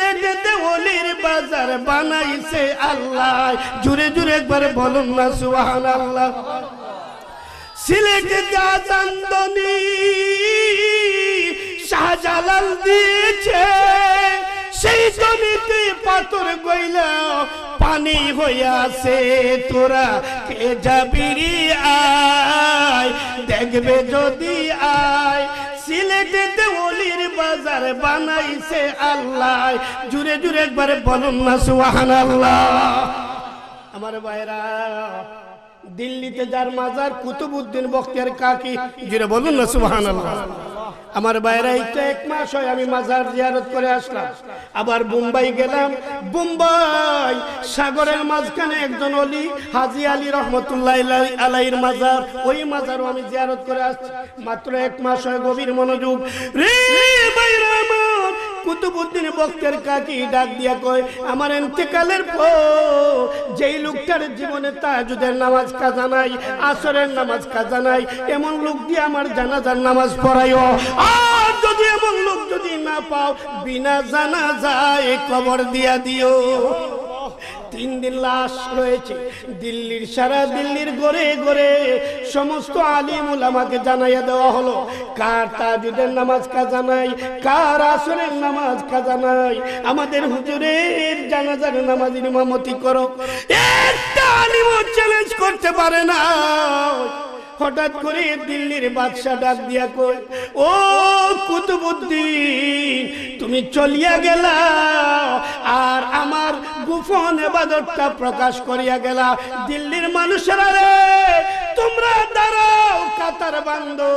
সিলেটেতে ওলির বাজার বানাইছে আল্লাহ। জুড়ে জুড়ে একবার বলুন না সুবহানাল্লাহ। সিলেটেতে আজানদনি শাহজালাল দিয়েছে, সেই জমিতে পাথর গইলা পানি হইয়াছে। তোরা কে যাবি আয়, দেখবে যদি আয়। সিলেটেতে ওলির বাজার বানাইছে আল্লাহ। জুড়ে জুড়ে একবার বলুন না সুবহানাল্লাহ। আমার ভাইরা, দিল্লিতে যার মাজার কুতুবউদ্দিন বখতিয়ার কাকি, জুড়ে বলুন না সুবহানাল্লাহ। আমার বাইরে তো 1 মাস হয় আমি মাজার জিয়ারত করে আসলাম। আবার মুম্বাই গেলাম। মুম্বাই সাগরের মাঝখানে একজন ওলি হাজী আলী রহমতুল্লাহ আলাইহির মাজার, ওই মাজারও আমি জিয়ারত করে আসছি। মাত্র 1 মাস হয়। গভীর মনোযোগ রে ভাইরা আমার। কুতুবউদ্দিন বখতিয়ার কাকি ডাক দিয়া কয়, আমার ইন্তেকালের পর যেই লোকটার জীবনে তাহাজ্জুদের নামাজ কাজা নাই, আসরের নামাজ কাজা নাই, এমন লোক দিয়ে আমার জানাজার নামাজ পড়াইও। আর যদি এমন লোক যদি না পাও, বিনা জানাজায় কবর দিয়া দিও। 3 দিন লাশ রয়েছে দিল্লির, সারা দিল্লির গড়ে গড়ে সমস্ত আলিম উলামাকে জানাইয়া দেওয়া হলো কার তাহাজ্জুদের নামাজ কাজা নাই, কার আসরের নামাজ কাজা নাই। আমাদের হুজুরের জানাজার নামাজের ইমামতি করো। একটা আলিমও চ্যালেঞ্জ করতে পারে না। হঠাৎ করে দিল্লির বাদশা ডাক দিয়া কই, ও কুতুবউদ্দিন, তুমি চলিয়া গেলা আর আমার গোপন ইবাদতটা প্রকাশ করিয়া গেলা। দিল্লির মানুষেরা রে, তোমরা দাঁড়াও, কাতার বাঁধো,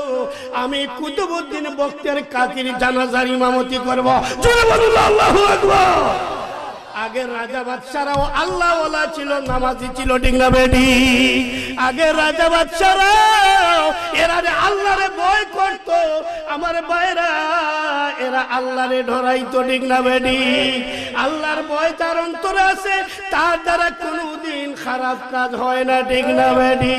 আমি কুতুবউদ্দিন বখতিয়ার কাকির জানাজার ইমামতি করব। জোরে বলুন আল্লাহু আকবার। আগে রাজা বাদশারাও আল্লাহ ওয়ালা ছিল, নামাজি ছিল, ঠিক না বেটি? আগে রাজা বাদশারাও এরা আল্লাহরে ভয় করত। আমার ভাইরা, এরা আল্লাহরে ডরাইতো, ঠিক না বেটি? আল্লাহর ভয় যার অন্তরে আছে, তার দ্বারা কোনোদিন খারাপ কাজ হয় না, ঠিক না বেটি?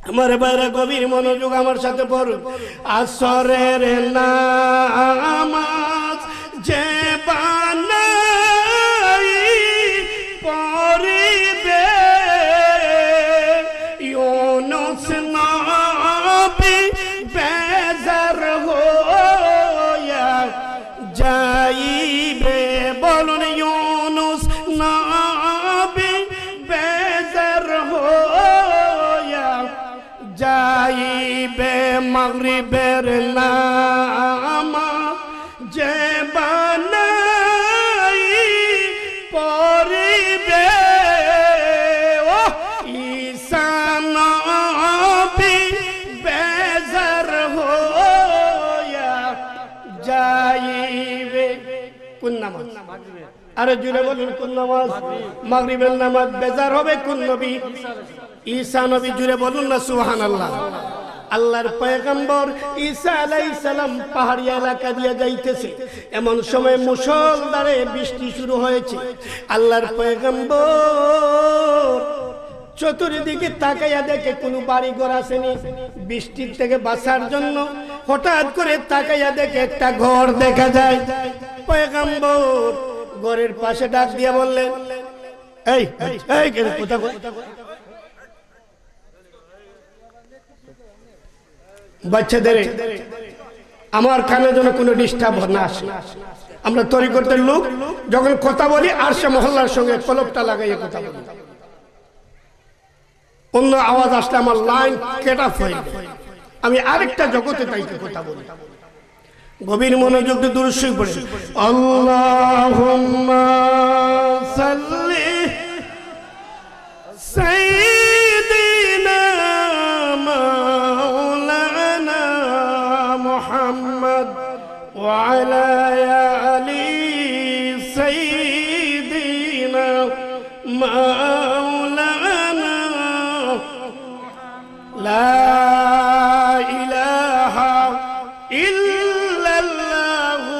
আমার ভাইরা, গভীর মনোযোগ আমার সাথে পড়ুন। আসরের নামাজ যে বানাই পড়িবে, ইউনুস নবী বেজার হইয়া যাইবে। বলুন ইউনুস নবী বেজার হইয়া যাইবে। মাগরিবের নামাজ যে বানাই পড়িবে, ও ঈসা নবী বেজার হইয়া যাইবে। কোন নামাজ? আরে জুড়ে বলুন কোন নামাজ? মাগরিবের নামাজ বেজার হবে কোন নবী? ঈসা নবী। জুড়ে বলুন না সুবহানাল্লাহ। আল্লাহর পয়গম্বর ঈসা আলাইহিস সালাম পাহাড়ি এলাকা দিয়ে যাইতেছে, এমন সময় মুষলধারে বৃষ্টি শুরু হয়েছে। আল্লাহর পয়গম্বর চতুর্দিকে তাকাইয়া দেখে কোনো বাড়ি ঘর আসেনি। বৃষ্টির থেকে বাঁচার জন্য হঠাৎ করে তাকাইয়া দেখে একটা ঘর দেখা যায়। পয়গম্বর ঘরের পাশে ডাক দিয়া বললেন, এই এই কোথা বাচ্চাদের আমার কানে যেন কোনো ডিস্টার্ব না আসে। আমরা তরিকতের লোক যখন কথা বলি আর সে মহল্লার সঙ্গে কলপটা লাগাইয়ে কথা বলি, অন্য আওয়াজ আসলে আমার লাইন কেট অফ হয়ে যায়। আমি আরেকটা জগতে তাইতে কথা বলি। গভীর মনোযোগ দিয়ে দুরূদ শরীফ পড়ে, আল্লাহুম্মা সাল্লি সাইয়্যিদিনা মাওলানা মুহাম্মদ ওয়া আলা আলি সাইয়্যিদিনা মাওলানা লা ইলাহা ইল্লাল্লাহু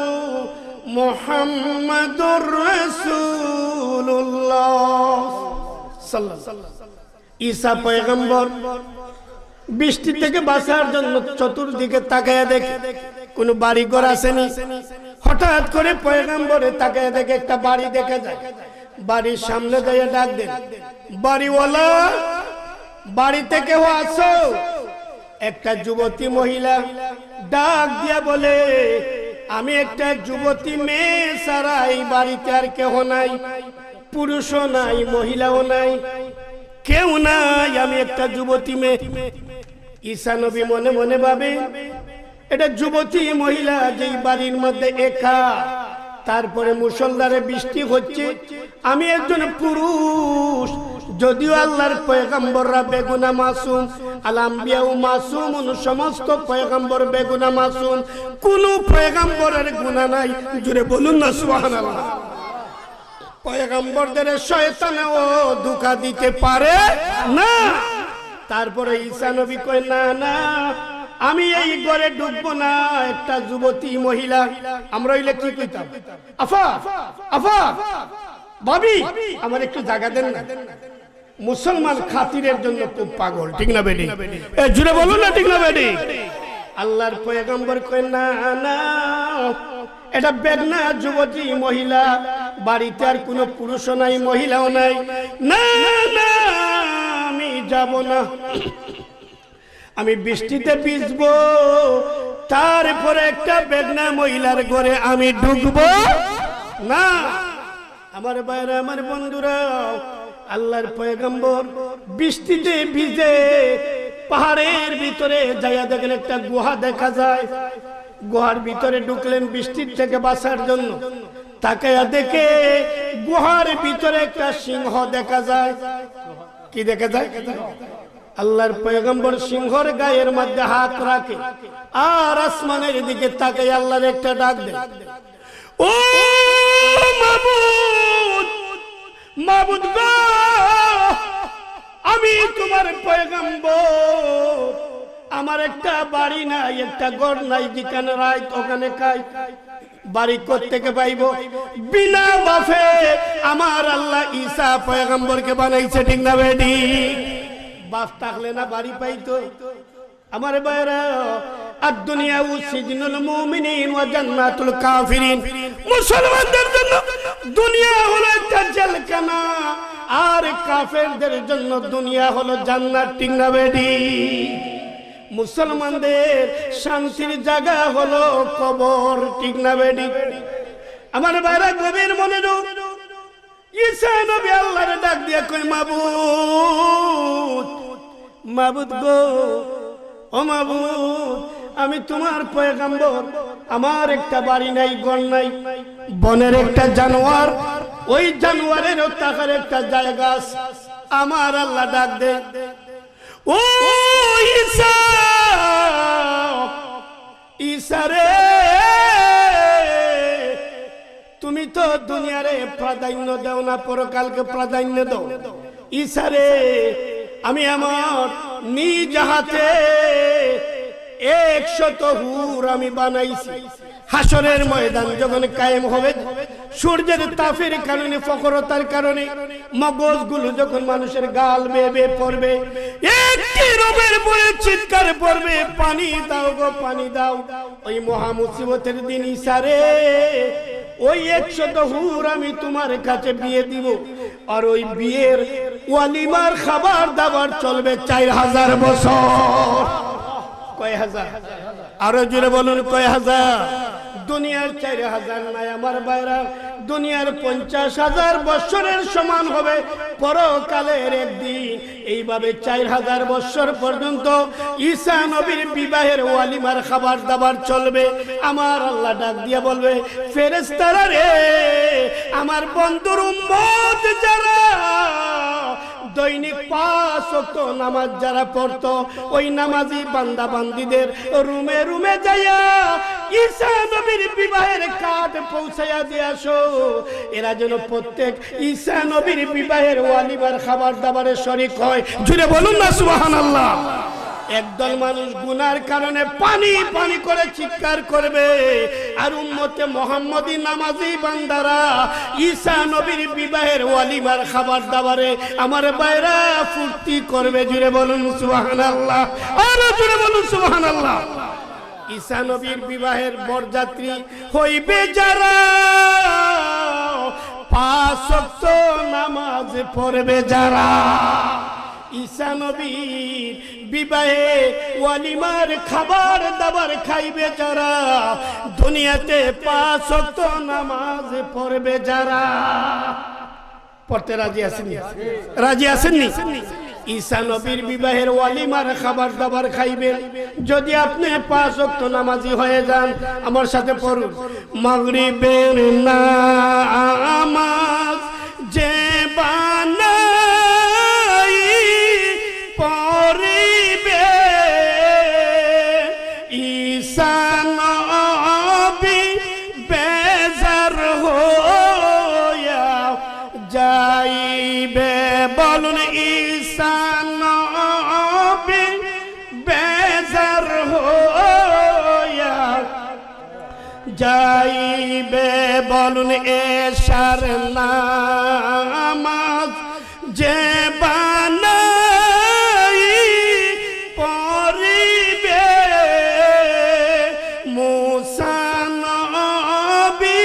মুহাম্মাদুর রাসূলুল্লাহ সাল্লাল্লাহু আলাইহি ওয়াসাল্লাম। ঈসা পয়গম্বর বৃষ্টি থেকে বাঁচার জন্য চতুর্দিকে তাকায়া দেখে কোন বাড়ি ঘর আসেনি। হঠাৎ করে পয়গম্বরে তাকে দেখে একটা বাড়ি দেখে যায়, বাড়ির সামনে দিয়ে ডাক দেন, বাড়িওয়ালা বাড়িতে কেউ আসো? একটা যুবতী মহিলা ডাক দিয়া বলে, আমি একটা যুবতী মেয়ে ছাড়া এই বাড়িতে আর কেউ নাই, পুরুষও নাই, মহিলাও নাই, কেউ নাই, আমি একটা যুবতী মেয়ে। ঈসা নবী মনে মনে ভাবে, এটা যুবতী মহিলা যেই বাড়ির মধ্যে একা, তারপরে মুষলধারে বৃষ্টি হচ্ছে, আমি একজন পুরুষ, যদিও আল্লাহর পয়গম্বররা বেগুনা মাসুম, আল আম্বিয়াউ মাসুমুন, সমস্ত পয়গম্বর বেগুনা মাসুম, কোন পয়গম্বরের গুনাহ নাই। জোরে বলুন না সুবহানাল্লাহ। পয়গম্বরদের শয়তানও ধোঁকা দিতে পারে না। তারপরে ঈসা নবী কয়, না না, আমি এই ঘরে ঢুকবো না, একটা যুবতী মহিলা। আমরা হইলে কি কইতাম, আফা আফা ভাবি আমার একটু জায়গা দেন না। মুসলমান খাতিরের জন্য খুব পাগল, ঠিক না বেটি? এ জুড়ে বলুন না, ঠিক না বেটি? আল্লাহর পয়গম্বর কয়, না না, এটা বেদনা যুবতী মহিলা, বাড়িতে আর কোনো পুরুষও নাই, মহিলাও নাই, না না, আমি যাব না, আমি বৃষ্টিতে ভিজবো, তারপরে একটা বেদনা মহিলার ঘরে আমি ঢুকবো না। আমার ভাইরা, আমার বন্ধুরা, আল্লাহর পয়গম্বর বৃষ্টিতে ভিজে পাহাড়ের ভিতরে যাইয়া দেখেন একটা গুহা দেখা যায়। গুহার ভিতরে ঢুকলেন বৃষ্টির থেকে বাঁচার জন্য। তাকায়া দেখে গুহার ভিতরে একটা সিংহ দেখা যায়। কি দেখা যায়? আল্লাহর পয়গম্বর সিংহর গায়ের মধ্যে হাত রাখে আর আসমানের দিকে তাকায় আল্লাহর একটা ডাক দেয়, ও মাবুদ, মাবুদ গো, আমি তোমার পয়গম্বর, আমার একটা বাড়ি নাই, একটা ঘর নাই, যেখানে রাত ওখানে খাই, বাড়ি কোত্থেকে পাইব? বিনা বাফে আমার আল্লাহ ঈসা পয়গম্বরকে বানাইছে, ঠিক না বেটি? বাপ থাকলে না বাড়ি পাইতো? আমার ভাইরা, আর দুনিয়া সিজনুল মুমিনিন ওয়া জান্নাতুল কাফিরিন, মুসলমানদের জন্য দুনিয়া হলো একটা জেলখানা, আর কাফেরদের জন্য দুনিয়া হলো জান্নাত, ঠিক না বেটি? মুসলমানদের শান্তির জায়গা হলো কবর, ঠিক না বেটি? আমার ভাইরা, গভীর মনোযোগ। ঈসা নবী আল্লাহর ডাক দিয়া কই, মাবুদ, মাবুদ গো, ও মাবুদ, আমি তোমার পয়গম্বর, আমার একটা বাড়ি নাই, ঘর নাই, বনের একটা জানোয়ার, ওই জানোয়ারেরও থাকার একটা জায়গা আছে। আমার আল্লাহ ডাক দে, ও ঈসা, ঈসা রে, তুমি তো দুনিয়ারে প্রাধান্য দাও না, পরকালকে প্রাধান্য দাও। ঈসা রে, আমি আমার নিজ হাতে 100 হুর আমি বানাইছি। হাসরের ময়দান যখন কায়েম হবে, সূর্যের তাপের কারণে, ফকরতার কারণে মগজগুলো যখন মানুষের গাল বেয়ে বেয়ে পড়বে, একটি রবের বলে চিৎকার পড়বে, পানি দাও গো, পানি দাও। ওই মহা মুসিবতের দিন ঈসা রে, ওই 100 হুর আমি তোমার কাছে বিয়ে দিব, আর ওই বিয়ের ওয়ালিমার খাবার দাবার চলবে 4000 বছর। কয় হাজার? আরো জোরে বলুন, কয় হাজার? দুনিয়ার 4000 নাই আমার ভাইরা, দুনিয়ার 50,000 বছরের সমান হবে পরকালের একদিন। এইভাবে 4000 বছর পর্যন্ত ঈসা নবীর বিবাহের ওয়ালিমার খাবার দাবার চলবে। আমার আল্লাহ ডাক দিয়া বলবে, ফেরেশতারা রে, আমার বন্ধুর উম্মত যারা দৈনিক 5 ওয়াক্ত নামাজ যারা পড়তো, ওই নামাজি বান্দা বান্দীদের রুমে রুমে যাইয়া ঈসা নবীর বিবাহের কার্ড পৌঁছাইয়া দিয়ে আসো। এরা যেন প্রত্যেক ঈসা নবীর বিবাহের ওয়ালিমার খাবার দাবারে শরীক হয়। জুড়ে বলুন না সুবহানাল্লাহ। একদল মানুষ গুনার কারণে পানি পানি করে চিৎকার করবে, আর উম্মতে মুহাম্মদী নামাজি বান্দারা ঈসা নবীর বিবাহের ওয়ালিমার খাবার দাবারে আমার ভাইরা ফুর্তি করবে। জুড়ে বলুন সুবহানাল্লাহ, আর জুড়ে বলুন সুবহানাল্লাহ। ঈসা নবীর বিবাহের বরযাত্রী হইবে যারা, 5 ওয়াক্ত নামাজ পড়বে যারা। ঈসা নবীর বিবাহে ওয়ালিমার খাবার দাবার খাইবে যারা, দুনিয়াতে 5 ওয়াক্ত নামাজ পড়বে যারা। পড়তে রাজি আছেননি? রাজি আছেননি? ঈসা নবীর বিবাহের ওয়ালিমার খাবার দাবার খাইবেন যদি আপনি 5 ওয়াক্ত নামাজি হয়ে যান। আমার সাথে পড়ুন, মাগরিবের নামাজ যে বানাই পড়িবে, ঈসা নবী বেজার হইয়া যাইবে। বলুন, ঈসা নবী বেজার হইয়া যাইবে। বলুন, এশার নামাজ যে বানাই পড়িবে, মুসা নবী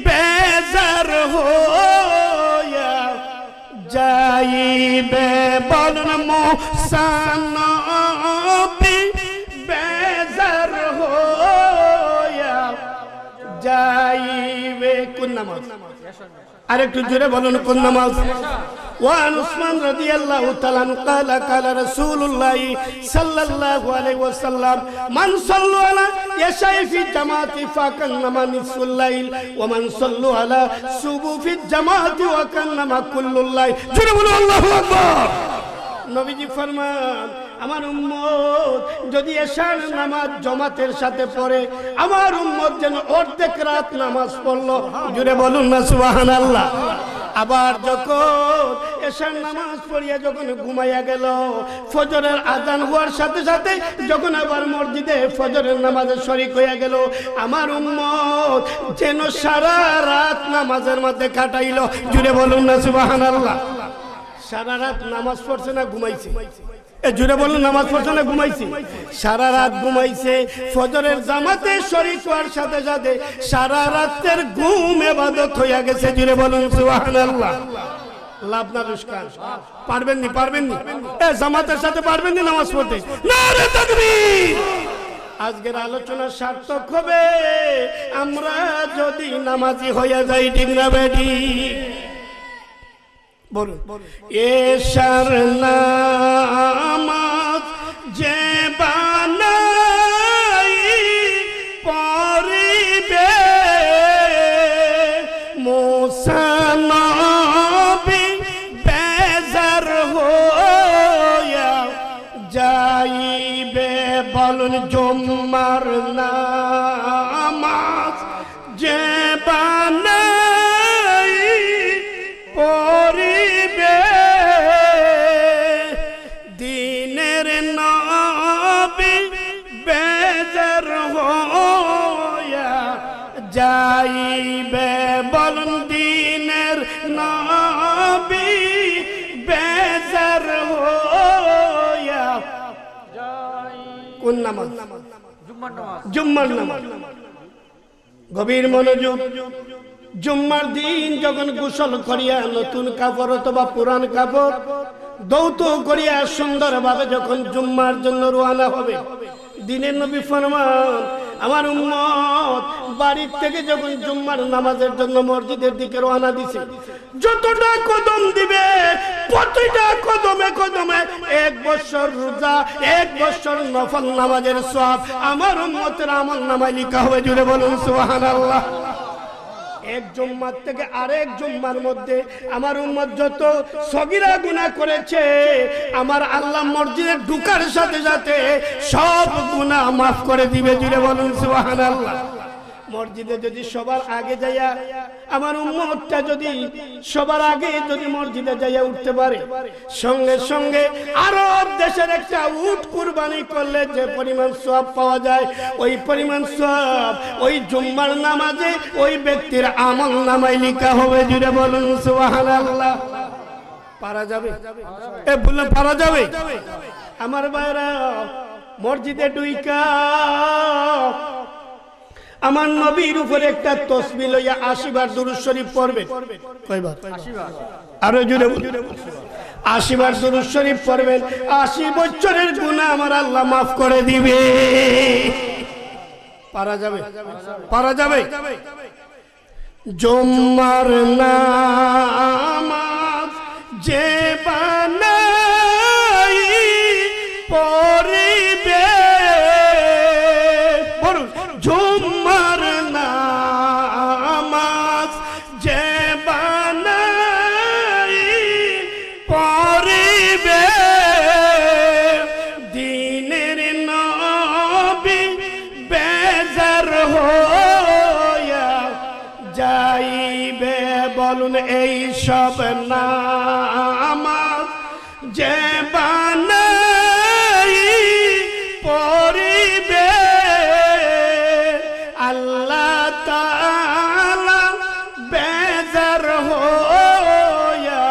বেজার হইয়া যাইবে। বলুন, মুসা নবী বেজার হইয়া যাইবে। কোন নামাজ? আরেকটু জোরে বলুন, কোন নামাজ? وعن عثمان رضي الله تعالى عنه قال قال رسول الله صلى الله عليه وسلم من صلى على يشاء في الجماعة فكأنما نصف الليل ومن صلى على صبح في الجماعة وكأنما كل الليل. জোরে বলুন আল্লাহু আকবার। নবীজি ফরমান, আমার উম্মত যদি এশার নামাজ জামাতের সাথে পড়ে, আমার উম্মত যেন অর্ধেক রাত নামাজ পড়লো। জোরে বলুন না সুবহানাল্লাহ। আবার যখন এশার নামাজ পড়িয়া যখন ঘুমাইয়া গেল, ফজরের আযান হওয়ার সাথে সাথে যখন আবার মসজিদে ফজরের নামাজে শরীক হইয়া গেল, আমার উম্মত যেন সারা রাত নামাজের মধ্যে কাটাইলো। জুড়ে বলুন না সুবহানাল্লাহ। সারা রাত নামাজ পড়ছে না ঘুমাইছে? জুড়ে বলুন, নামাজ পড়ছে না ঘুমাইছে? সারা রাত ঘুমাইছে। ফজরের জামাতে শরীক হওয়ার সাথে সাথে সারা রাতের ঘুম ইবাদত হইয়া গেছে। জুড়ে বলুন সুবহানাল্লাহ। লাভ না লোকসান? পারবেন নি? পারবেন নি? জামাতের সাথে পারবেন নি নামাজ পড়তে? নারে তাকবীর। আজকের আলোচনা সার্থক হবে আমরা যদি নামাজি হইয়া যাই। ঠিক না বেটি? বলুন, এশার নামাজ যে বানাই পড়িবে, মুসা নবী বেজার হইয়া যাইবে। বলুন, জুম্মার নামাজ যে বানাই পড়িবে, দিনের নবী বেজার হইয়া যাইবে। বলুন, দিনের নবী বেজার হইয়া। কোন নামাজ? জুম্মার নামাজ। গভীর মনোযোগ। জুম্মার দিন যখন গোসল করিয়া নতুন কাপড় অথবা পুরান কাপড় দৌত করিয়া সুন্দরভাবে যখন জুম্মার জন্য রওনা হবে, দিনের নবী ফরমান, আমার উম্মত বাড়ির থেকে যখন জুম্মার নামাজের জন্য মসজিদের দিকে রওনা দিছে, যতটা কদম দিবে প্রতিটা কদমে কদমে 1 বছর রোজা, 1 বছর নফল নামাজের সওয়াব আমার উম্মতের আমল নামায় লেখা হবে। জুড়ে বলুন সুবহানাল্লাহ। এক জুম্মার থেকে আরেক জুম্মার মধ্যে আমার উম্মত যত সগীরা গুনাহ করেছে, আমার আল্লাহ মসজিদে ঢুকার সাথে সাথে সব গুনাহ মাফ করে দিবে। জুড়ে বলুন সুবহানাল্লাহ। মসজিদে যদি সবার আগে যাইয়া আমার উম্মতটা যদি সবার আগে যদি মসজিদে যাইয়া উঠতে পারে, সঙ্গে সঙ্গে আরব দেশের একটা উট কুরবানি করলে যে পরিমাণ সওয়াব পাওয়া যায়, ওই পরিমাণ সওয়াব ওই জুম্মার নামাজে ওই ব্যক্তির আমল নামায় লেখা হবে। জুড়ে বলুন সুবহানাল্লাহ। পারা যাবে? বললাম পারা যাবে। আমার ভাইরা মসজিদে ঢুইকা আমার নবীর উপরে একটা তসবিহ লইয়া 80 বার দুরূদ শরীফ পড়বে। কয়বার? 80 বার। আরো জোরে 80 বার দুরূদ শরীফ পড়বেন, 80 বছরের গুনাহ আমার আল্লাহ মাফ করে দিবে। পারা যাবে? পারা যাবে? জুম্মার নামাজ যে বানাই পড়িবে, বলুন জুম্মার নামাজ যে বানাই পড়িবে, দিনের নবী বেজার হইয়া যাইবে। বলুন এই সব নামাজ যে বানাই পড়িবে, আল্লাহ তাআলা বেজার হইয়া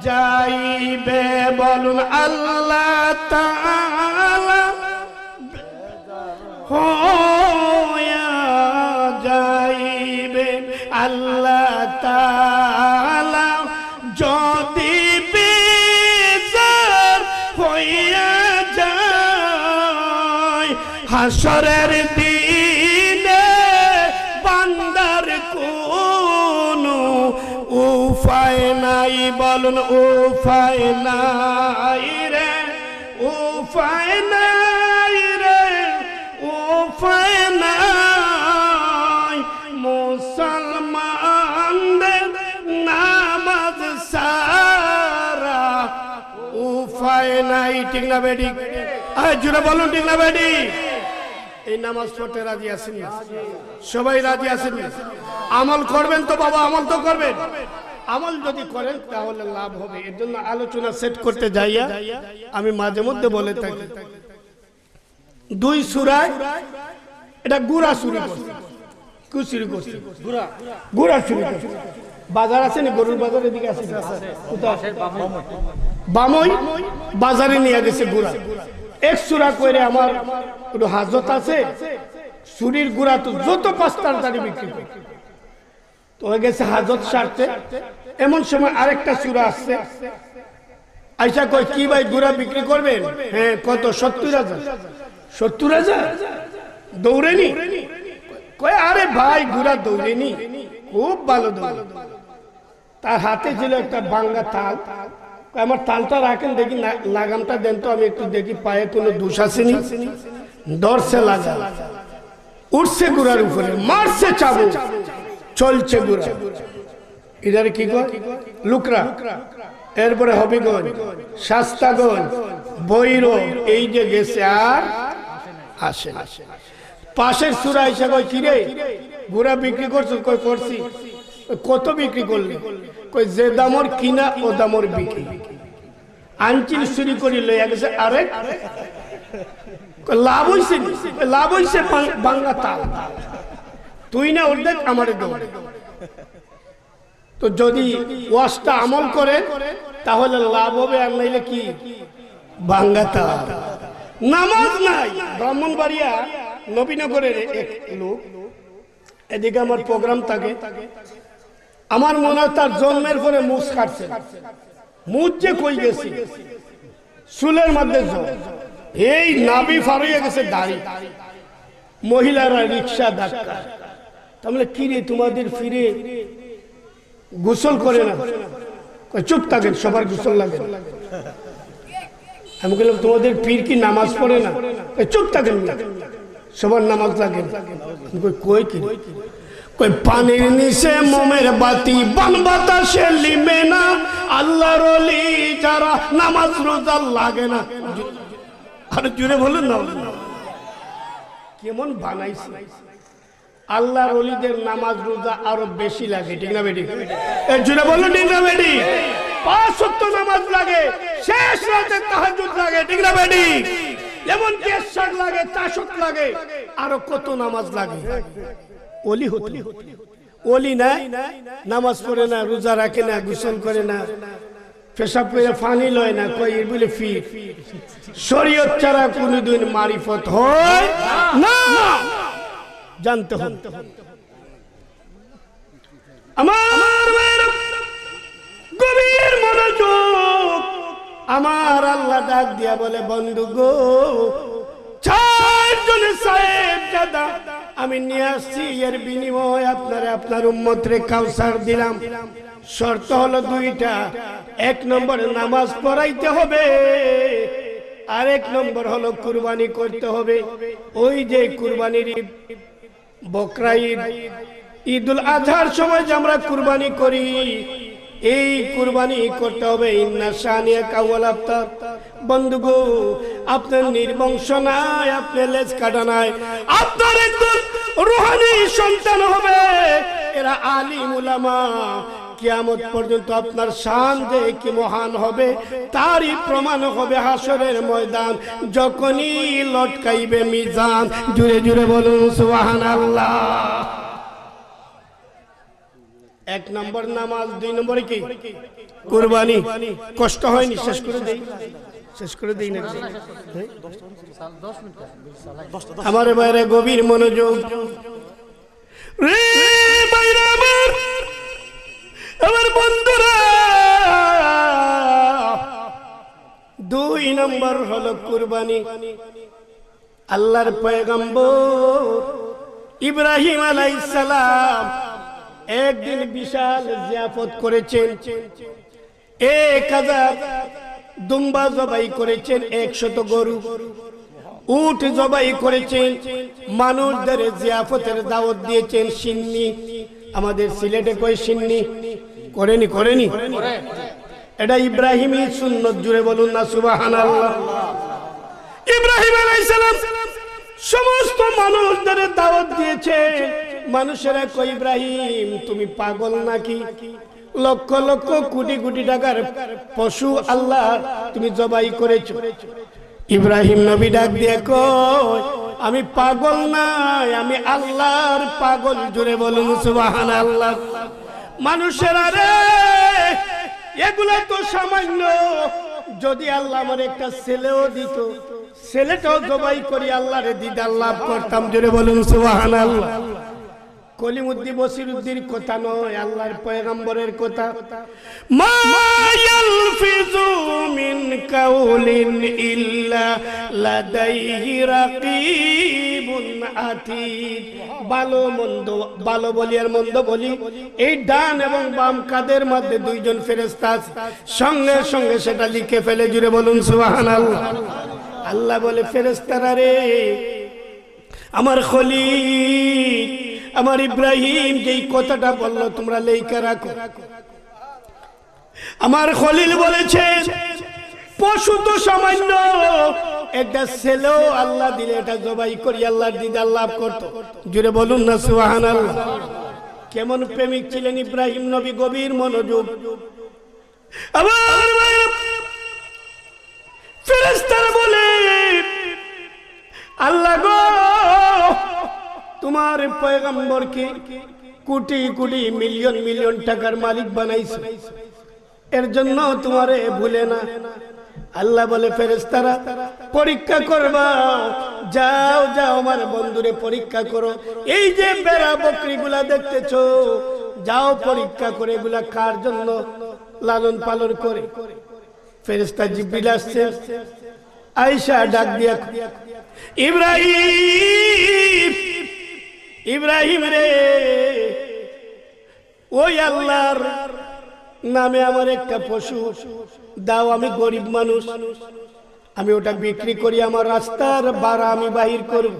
যাইবে। বলুন আল্লাহ তাআলা হইয়া যাইবে। আল্লাহ তাআলা যদি বেজার হইয়া যায়, হাসরের দিনে বান্দার কোনো উপায় নাই। বলুন উপায় নাই রে, উপায় নাই রে, উপায় নাই। মুসলমানদের নামাজ সারা উপায় নাই। ঠিক না বেডি? জুড়ে বলুন ঠিক না বেডি? এই নামাজ পড়তে রাজি আছেন? সবাই রাজি আছেন? আমল করবেন তো বাবা, আমল তো করবেন। আমল যদি করেন তাহলে লাভ হবে। এর জন্য আলোচনা সেট করতে যাইয়া আমি মাঝে মধ্যে বলে থাকি, 2 সূরায় এটা গুড়া চুরি করছে। কি চুরি করছে? গুড়া চুরি করছে। বাজার আছে না? গরুর বাজার এদিকে আছে, বামই বাজারে নিয়ে গেছে গুড়া। 1 সূরা কইরে আমার একটু হাজত আছে, চুরির গুড়া তো যত 5 তাড়াতাড়ি বিক্রি করে তো হয়ে গেছে হাজত সারতে। এমন সময় আরেকটা সূরা আসছে, আইসা কয় কি ভাই গুড়া বিক্রি করবেন? হ্যাঁ। কত? 70,000। 70,000 দৌড়েনি? কয় আরে ভাই গুড়া দৌড়েনি, খুব ভালো দৌড়। তার হাতে ছিল একটা ভাঙ্গা তাল। আমার তালটা রাখেন দেখি, লাগামটা দেন তো আমি একটু দেখি পায়ে কোনো দোষ আসেনি। ধরছে লাগা, উঠছে গুড়ার উপরে, মারছে চাবুক, চলছে গুড়া। এদের কি কয়? লুকরা। এরপরে হবিগঞ্জ, শাস্তাগঞ্জ, বৈরব, এই যে গেছে আর আসে না। পাশের সূরা এসে কয় কি রে গুড়া বিক্রি করছো? কই করছি। কত বিক্রি করলি? কই যে দামর কিনা ও দামর বিক্রি। আঞ্চিল চুরি করি লইয়া গেছে আরেক। লাভ হইছে? লাভ হইছে বাংলা তাল। তুই না অর্ধেক আমারে দৌড়। তো যদি ওয়াজটা আমল করে তাহলে লাভ হবে, আর নাইলে কি ভাঙ্গা তাল। নামাজ নাই। ব্রাহ্মণবাড়িয়া নবীনগরের এক লোক, এদিকে আমার প্রোগ্রাম থাকে, আমার মনে হয় তার জন্মের পরে মুছ কাটছে। মুছ যে কই গেছে, চুলের মধ্যে জল, এই নাভি ফারিয়ে গেছে দাড়ি। মহিলারা রিক্সা ধাক্কা। তাহলে কি রে তোমাদের ফিরে গোসল করে না? চুপ থাকেন, সবার গোসল লাগে। আমি বললাম তোমাদের পীর কি নামাজ পড়ে না? চুপ থাকেন, সবার নামাজ লাগে। কই কি? কই পানির নিচে মোমের বাতি, বান বাতাসে লিমে না, আল্লাহর ওলি যারা নামাজ রোজা লাগে না। আর জুড়ে বলুন না, কেমন বানাইছে। আল্লাহর ওলিদের নামাজ রোজা আরো বেশি লাগে। ঠিক না বেটি? এর জুড়ে বলুন ঠিক না বেটি? 5 ওয়াক্ত নামাজ লাগে, শেষ রাতে তাহাজ্জুদ লাগে। ঠিক না বেটি? যেমন কেশাক লাগে, তাশক লাগে, আরো কত নামাজ লাগে। ওলি হতে, ওলি নাই, নামাজ পড়ে না, রোজা রাখে না, গোসল করে না, পেশাব করে পানি লয় না, কই এর বলে ফি। শরীয়ত ছাড়া কোনদিন মারিফত হয় না, জানতে হবে। আমার গভীর মনোযোগ, আমার আল্লাহ ডাক দিয়া বলে, বন্ধু গো, 4 জনের সাহেব দাদা আমি নিয়ে আসছি, এর বিনিময়ে আপনারে আপনার উম্মতরে কাউসার দিলাম। শর্ত হলো 2টা। 1 নম্বর নামাজ পড়াইতে হবে, আর 1 নম্বর হলো কুরবানি করতে হবে। ওই যে কুরবানির বকরা ঈদ, ঈদুল আজহার সময় যে আমরা কুরবানি করি, এই কুরবানি করতে হবে। ইন্না শানিয়াকা ওয়াল আবতার। বন্ধু গো, আপনার নির্বংশ নাই, আপনার লেজ কাটা নাই, আপনার একজন রূহানি সন্তান হবে, এরা আলিম উলামা। কিয়ামত পর্যন্ত আপনার শান যে কি মহান হবে তারই প্রমাণ হবে হাসরের ময়দান, যখনই লটকাইবে মিজান। জুড়ে জুড়ে বলুন সুবহানাল্লাহ। 1 নম্বর নামাজ, 2 নম্বরে কি কুরবানি। কষ্ট হয়নি, শেষ করে দেই না। আমার বাইরে গভীর মনোযোগ রে বাইরে, আমার বন্ধুরা। 2 নম্বর হলো কুরবানি। আল্লাহর পয়গম্বর ইব্রাহিম আলাইহিস সালাম একদিন বিশাল জিয়াফত করেছেন। 1000 দুম্বা জবাই করেছেন, 100 গরু, উট জবাই করেছেন, মানুষদের জিয়াফতের দাওয়াত দিয়েছেন। সিন্নি, আমাদের সিলেটে কই সিন্নি করেনি, এটা ইব্রাহিমী সুন্নত। জুড়ে বলুন না সুবহানাল্লাহ। ইব্রাহিম আলাইহিস সালাম সমস্ত মানুষদের দাওয়াত দিয়েছে। মানুষেরা কই, ইব্রাহিম তুমি পাগল নাকি? লক্ষ লক্ষ কোটি কোটি টাকার পশু আল্লাহ তুমি জবাই করেছো। ইব্রাহিম নবী ডাক দিয়ে কয়, আমি পাগল নাই, আমি আল্লাহর পাগল। জুড়ে বলুন সুবহানাল্লাহ। মানুষেরা রে, এগুলা তো সামান্য, যদি আল্লাহ আমার একটা ছেলেও দিত, ছেলেটাও জবাই করি আল্লাহরে দিদার লাভ করতাম। জুড়ে বলুন সুবহানাল্লাহ। কলিমুদ্দিন বসিরউদ্দিন কথা নয়, আল্লাহর পয়গম্বরের কথা। মা ইয়ালফিজু মিন কাউলিন ইল্লা লাদাইহি রাকিবুন আতীদ। ভালো বলি আর মন্দ বলি, এই ডান এবং বাম কাদের মধ্যে 2 জন ফেরেশতা আছে, সঙ্গে সঙ্গে সেটা লিখে ফেলে। জুড়ে বলুন সুবহানাল্লাহ। আল্লাহ বলে, ফেরেশতারা রে, আমার খলিল আমার ইব্রাহিম যেই কথাটা বললো তোমরা লেখা রাখো। আমার খলিল বলেছে, পশু তো সামান্য, একটা ছেলেও আল্লাহ দিলে এটা জবাই করি আল্লাহর দিদার লাভ করতো। জুড়ে বলুন না সুবহানাল্লাহ। কেমন প্রেমিক ছিলেন ইব্রাহিম নবী, গভীর মনোযোগ। আবার ফেরেশতারা বলে, আল্লাহ গো, তোমার পয়গম্বরকে কোটি কোটি মিলিয়ন মিলিয়ন টাকার মালিক বানাইছো, এর জন্য তোমারে ভুলে না। আল্লাহ বলে, ফেরেশতারা পরীক্ষা করবা, যাও যাও আমার বন্ধুরে পরীক্ষা করো। এই যে বেড়া বকরিগুলা দেখতেছো, যাও পরীক্ষা করে এগুলা কার জন্য লালন পালন করে। ফেরেশতা জিবরিল আসছে, আয়েশা ডাক দিয়া, ইব্রাহিম রে, ওই আল্লাহর নামে আমার একটা পশু দাও, আমি গরিব মানুষ, আমি ওটা বিক্রি করি, আমার রাস্তার ভাড়া আমি বাহির করব।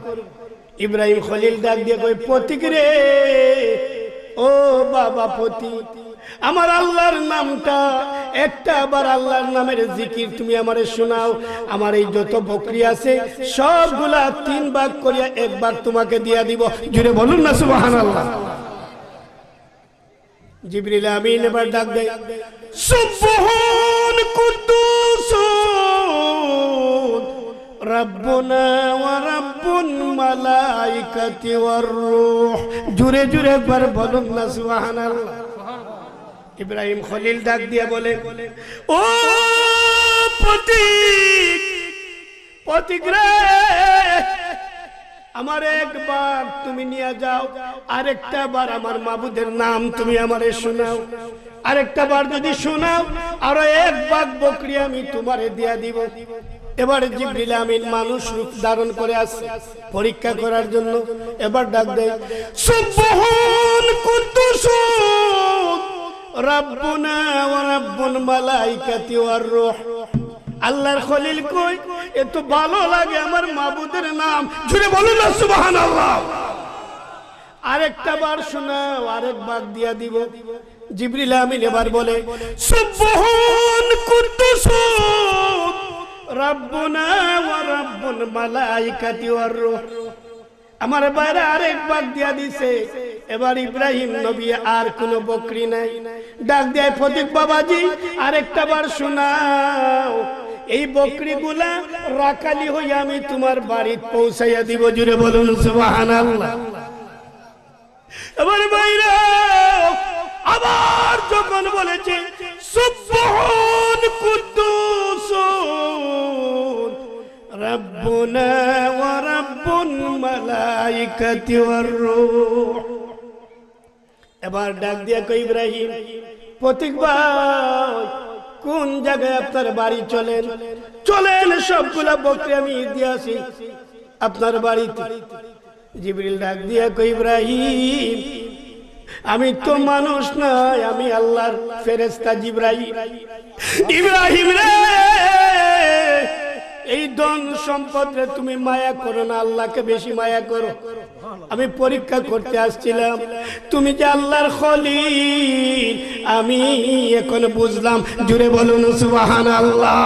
ইব্রাহিম খলিল ডাক দিয়ে কই, পথিক রে, ও বাবা পথিক, আমার আল্লাহর নামটা একটা বার আল্লাহর নামের জিকির তুমি আমারে শোনাও। আমার এই যত বকরি আছে সবগুলা 3 ভাগ করিয়া 1 ভাগ তোমাকে দিয়া দিব। জুড়ে বলুন না সুবহানাল্লাহ। জিবরিল আমিন এবার ডাক দেয়, সুবহান কুদ্দুস রব্বুনা ওয়া রব্বুল মালাইকাতি ওয়ার রূহ। জুড়ে জুড়ে একবার বলুন না সুবহানাল্লাহ। ইব্রাহিম খলিল ডাক দিয়ে বলে, ও পথিক, পথিক রে, আমার একবার তুমি নিয়ে যাও, আরেকটা বার আমার মাবুদের নাম তুমি আমারে শোনাও, আরেকটা বার যদি শোনাও আরো এক ভাগ বকরি আমি তোমারে দিয়া দিব। এবার জিবরিল আমিন মানুষ রূপ ধারণ করে আসে পরীক্ষা করার জন্য। এবার ডাক দেয়, সুবহান কুদ্দুস রাব্বুনা ওয়া রাব্বুল মালাইকাতি ওয়ার রূহ। আল্লাহর খলিল কই, এত ভালো লাগে আমার মাবুদের নাম, জুড়ে বলুন না সুবহানাল্লাহ। আরেকটা বার শোনাও, আরেক ভাগ দিয়া দিব। জিবরিল আমিন এবার বলে, সুবহান কুদ্দুস রাব্বুনা ওয়া রাব্বুল মালাইকাতি ওয়ার রূহ। আমার বাইরে আরেক ভাগ দিয়া দিছে। এবার ইব্রাহিম নবী আর কোন বকরি নাই, ডাক দেয়, ফতিক বাবাজি আরেকটা বার শোনাও, এই বকরিগুলা রাখালি হইয়া আমি তোমার বাড়িতে পৌঁছাইয়া দিব। জুড়ে বলুন সুবহানাল্লাহ। এবার বাইরে আবার যখন বলেছে সুবহান কুদ্দুস রাব্বুনা ওয়া রাব্বুল মালাইকাতি ওয়ার রূহ। এবার ডাক দিয়া কই, ইব্রাহিম পথিক ভাই কোন জায়গায় আপনার বাড়ি, চলেন চলেন, সবগুলা বকরি আমি দিয়েছি আপনার বাড়িতে। জিবরিল ডাক দিয়া কই, ইব্রাহিম আমি তো মানুষ নয়, আমি আল্লাহর ফেরেশতা জিবরাইল। ইব্রাহিম রে, এই ধন সম্পদে তুমি মায়া করো না, আল্লাহকে বেশি মায়া করো। আমি পরীক্ষা করতে আসছিলাম, তুমি যে আল্লাহর খলিল আমি এখন বুঝলাম। জুড়ে বলুন সুবহানাল্লাহ।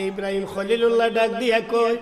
ইব্রাহিম খলিলুল্লাহ ডাক দিয়া কয়,